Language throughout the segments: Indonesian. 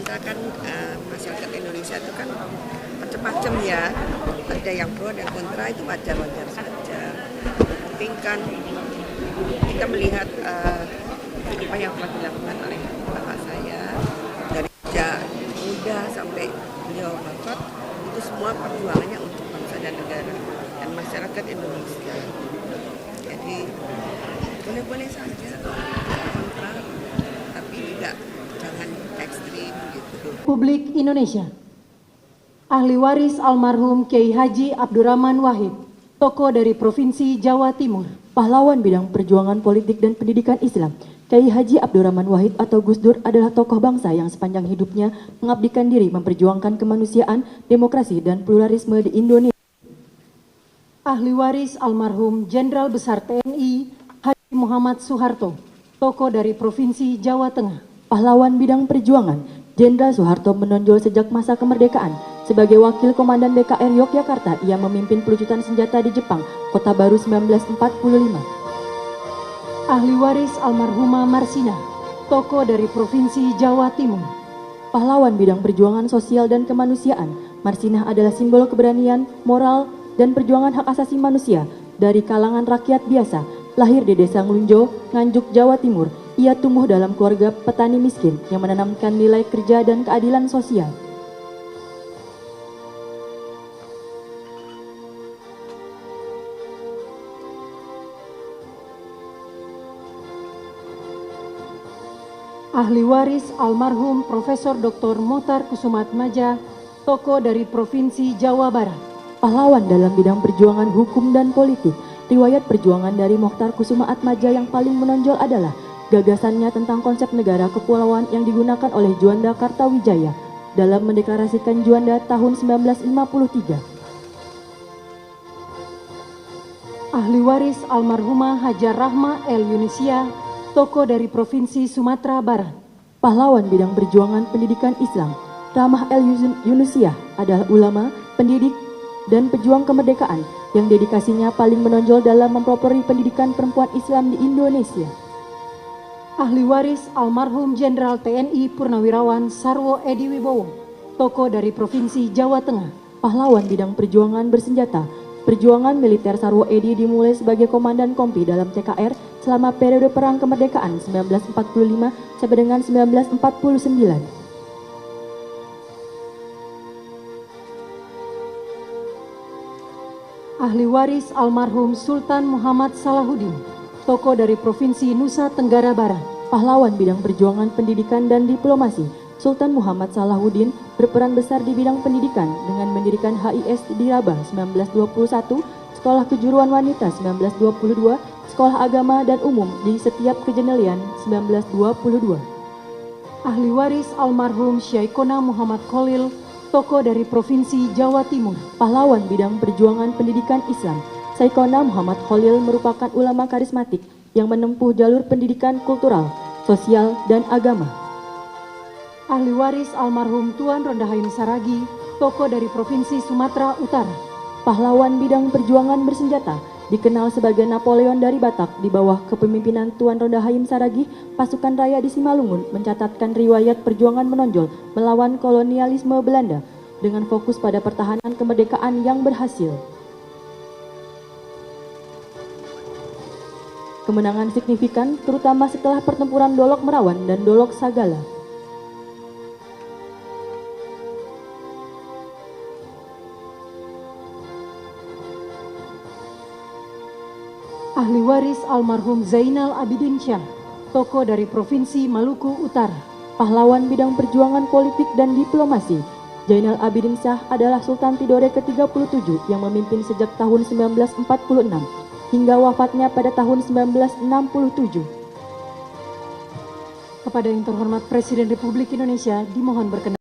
kita kan masyarakat Indonesia itu kan macam-macam ya, ada yang pro dan kontra, itu wajar-wajar saja. Penting kan kita melihat apa yang telah dilakukan oleh bapak saya dari sejak muda sampai beliau wafat, itu semua perjuangannya untuk bangsa dan negara dan masyarakat Indonesia. Jadi boleh-boleh saja kontra, tapi tidak jangan ekstrim gitu. Republik Indonesia. Ahli waris almarhum Kiai Haji Abdurrahman Wahid, tokoh dari Provinsi Jawa Timur, pahlawan bidang perjuangan politik dan pendidikan Islam. Kiai Haji Abdurrahman Wahid atau Gus Dur adalah tokoh bangsa yang sepanjang hidupnya mengabdikan diri memperjuangkan kemanusiaan, demokrasi, dan pluralisme di Indonesia. Ahli waris almarhum Jenderal Besar TNI Haji Muhammad Soeharto, tokoh dari Provinsi Jawa Tengah, pahlawan bidang perjuangan. Jenderal Soeharto menonjol sejak masa kemerdekaan. Sebagai wakil komandan BKR Yogyakarta, ia memimpin pelucutan senjata di Jepang, Kota Baru 1945. Ahli waris almarhumah Marsina, tokoh dari Provinsi Jawa Timur, pahlawan bidang perjuangan sosial dan kemanusiaan. Marsinah adalah simbol keberanian, moral, dan perjuangan hak asasi manusia dari kalangan rakyat biasa. Lahir di Desa Nglunjo, Nganjuk, Jawa Timur, ia tumbuh dalam keluarga petani miskin yang menanamkan nilai kerja dan keadilan sosial. Ahli waris almarhum Profesor Dr. Mohtar Kusumaatmadja, tokoh dari Provinsi Jawa Barat, pahlawan dalam bidang perjuangan hukum dan politik. Riwayat perjuangan dari Mohtar Kusumaatmadja yang paling menonjol adalah gagasannya tentang konsep negara kepulauan yang digunakan oleh Juanda Kartawijaya dalam mendeklarasikan Juanda tahun 1953. Ahli waris almarhumah Hajar Rahma El Yunisia, tokoh dari Provinsi Sumatera Barat, pahlawan bidang perjuangan pendidikan Islam. Rahmah El Yunisia adalah ulama, pendidik, dan pejuang kemerdekaan yang dedikasinya paling menonjol dalam mempelopori pendidikan perempuan Islam di Indonesia. Ahli waris almarhum Jenderal TNI Purnawirawan Sarwo Edi Wibowo, tokoh dari Provinsi Jawa Tengah, pahlawan bidang perjuangan bersenjata. Perjuangan militer Sarwo Edi dimulai sebagai komandan kompi dalam TKR selama periode Perang Kemerdekaan 1945 sampai dengan 1949. Ahli waris almarhum Sultan Muhammad Salahuddin, tokoh dari Provinsi Nusa Tenggara Barat, pahlawan bidang perjuangan pendidikan dan diplomasi. Sultan Muhammad Salahuddin berperan besar di bidang pendidikan dengan mendirikan HIS di Rabah 1921, Sekolah Kejuruan Wanita 1922, Sekolah Agama dan Umum di setiap Kejenelian 1922. Ahli waris almarhum Syaikona Muhammad Khalil, tokoh dari Provinsi Jawa Timur, pahlawan bidang perjuangan pendidikan Islam. Syaikona Muhammad Khalil merupakan ulama karismatik yang menempuh jalur pendidikan kultural, sosial, dan agama. Ahli waris almarhum Tuan Rondahaim Saragi, tokoh dari Provinsi Sumatera Utara, pahlawan bidang perjuangan bersenjata, dikenal sebagai Napoleon dari Batak. Di bawah kepemimpinan Tuan Rondahaim Saragi, pasukan raya di Simalungun mencatatkan riwayat perjuangan menonjol melawan kolonialisme Belanda dengan fokus pada pertahanan kemerdekaan yang berhasil. Kemenangan signifikan terutama setelah pertempuran Dolok Merawan dan Dolok Sagala. Ahli waris almarhum Zainal Abidin Syah, tokoh dari Provinsi Maluku Utara, pahlawan bidang perjuangan politik dan diplomasi. Zainal Abidin Syah adalah Sultan Tidore ke-37 yang memimpin sejak tahun 1946 hingga wafatnya pada tahun 1967. Kepada yang terhormat Presiden Republik Indonesia dimohon berkenan.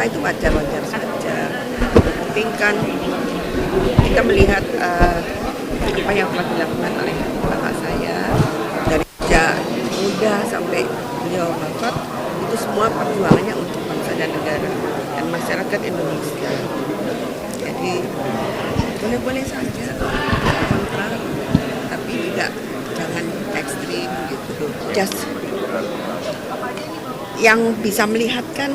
itu wajar-wajar saja. Penting kan kita melihat apa yang telah dilakukan oleh bapak saya dari sejak muda sampai beliau wafat, itu semua perjuangannya untuk bangsa dan negara dan masyarakat Indonesia. Jadi boleh-boleh saja kontra, tapi juga jangan ekstrim gitu. Just yang bisa melihatkan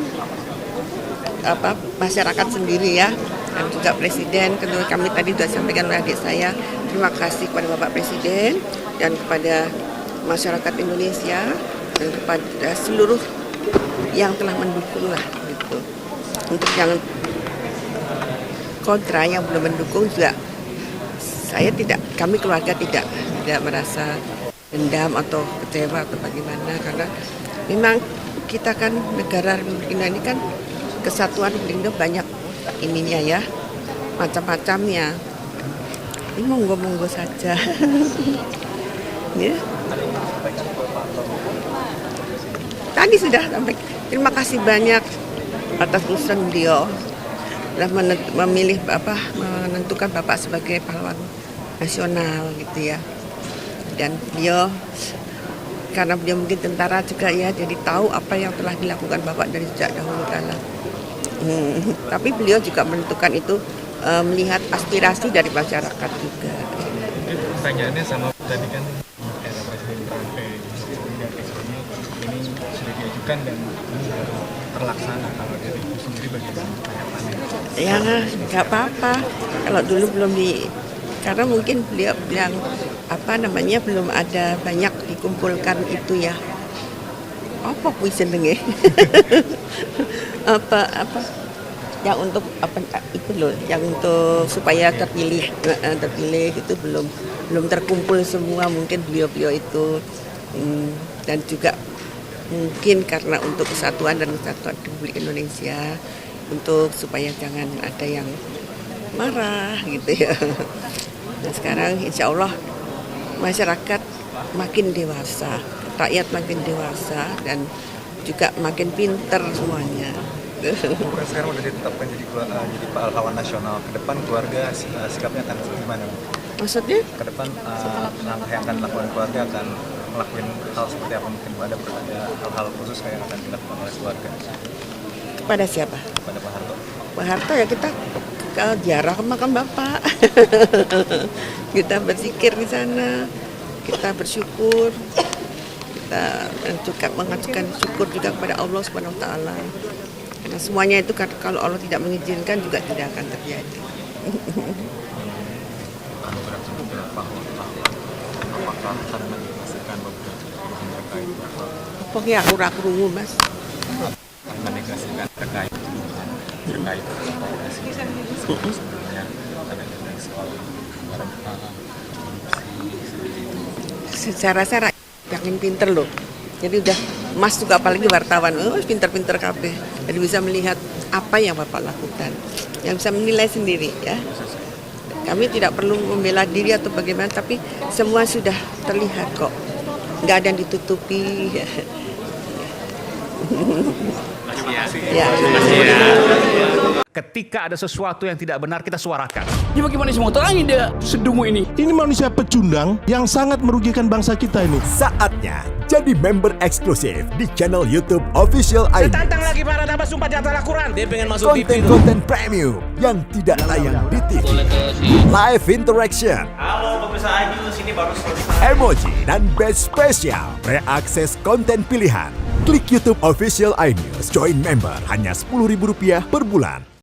masyarakat sendiri ya, dan juga Presiden. Kedua kami tadi sudah sampaikan oleh adik saya, terima kasih kepada Bapak Presiden dan kepada masyarakat Indonesia dan kepada seluruh yang telah mendukung lah gitu. Untuk yang kontra, yang belum mendukung juga kami keluarga tidak merasa dendam atau kecewa atau bagaimana, karena memang kita kan negara Republik Indonesia ini kan kesatuan Republik Indonesia banyak ininya ya, macam-macamnya. Ini monggo-monggo saja. Ya. Tadi sudah sampai. Terima kasih banyak atas urusan beliau telah memilih menentukan Bapak sebagai pahlawan nasional gitu ya. Dan beliau karena beliau mungkin tentara juga ya, jadi tahu apa yang telah dilakukan Bapak dari sejak dahulu kala. Tapi beliau juga menentukan itu melihat aspirasi dari masyarakat juga. Mungkin pertanyaannya sama tadi kan era Presiden Trump ini sudah diajukan dan ini terlaksana. Kalau dari itu sendiri bagaimana tanggapannya? Ya nggak apa-apa. Kalau dulu belum karena mungkin beliau bilang belum ada banyak dikumpulkan itu ya. Apa kuwi jenenge? apa yang untuk itu loh, yang untuk supaya terpilih itu belum terkumpul semua, mungkin beliau itu dan juga mungkin karena untuk kesatuan dan kesatuan Republik Indonesia, untuk supaya jangan ada yang marah gitu ya. Nah sekarang insya Allah masyarakat makin dewasa, rakyat makin dewasa dan juga makin pinter semuanya. Bukan sekarang udah ditetapkan jadi pahlawan nasional. Ke depan keluarga sikapnya akan gimana? Maksudnya? Ke depan langkah yang akan dilakukan keluarga akan melakukan hal seperti apa? Mungkin ada hal-hal khusus kayak yang akan dilakukan oleh keluarga. Kepada siapa? Kepada Pak Harto. Pak Harto ya kita ke ziarah ke makam Bapak. Kita berzikir di sana, kita bersyukur. Kita juga mengajukan syukur juga kepada Allah Subhanahu wa taala. Karena semuanya itu kalau Allah tidak mengizinkan juga tidak akan terjadi. Pokoknya aku rakrungu Mas. Menegasikan terkait sebelumnya ada soal Secara saya yakin pinter loh. Jadi udah Mas juga apalagi wartawan, pinter-pinter kabeh. Jadi bisa melihat apa yang Bapak lakukan. Yang bisa menilai sendiri ya. Kami tidak perlu membela diri atau bagaimana, tapi semua sudah terlihat kok. Nggak ada yang ditutupi. Ya. Ketika ada sesuatu yang tidak benar, kita suarakan. Ya bagaimana semua terangin dia sedungu ini? Ini manusia pecundang yang sangat merugikan bangsa kita ini. Saatnya jadi member eksklusif di channel YouTube Official iNews. Tantang lagi para tambah sumpah di atas Al-Quran. Dia pengen masuk TV. Konten-konten premium yang tidak tayang di TV. Live interaction. Halo pemirsa iNews, ini baru selesai. Emoji dan badge spesial. Reakses konten pilihan. Klik YouTube Official iNews. Join member hanya Rp10.000 per bulan.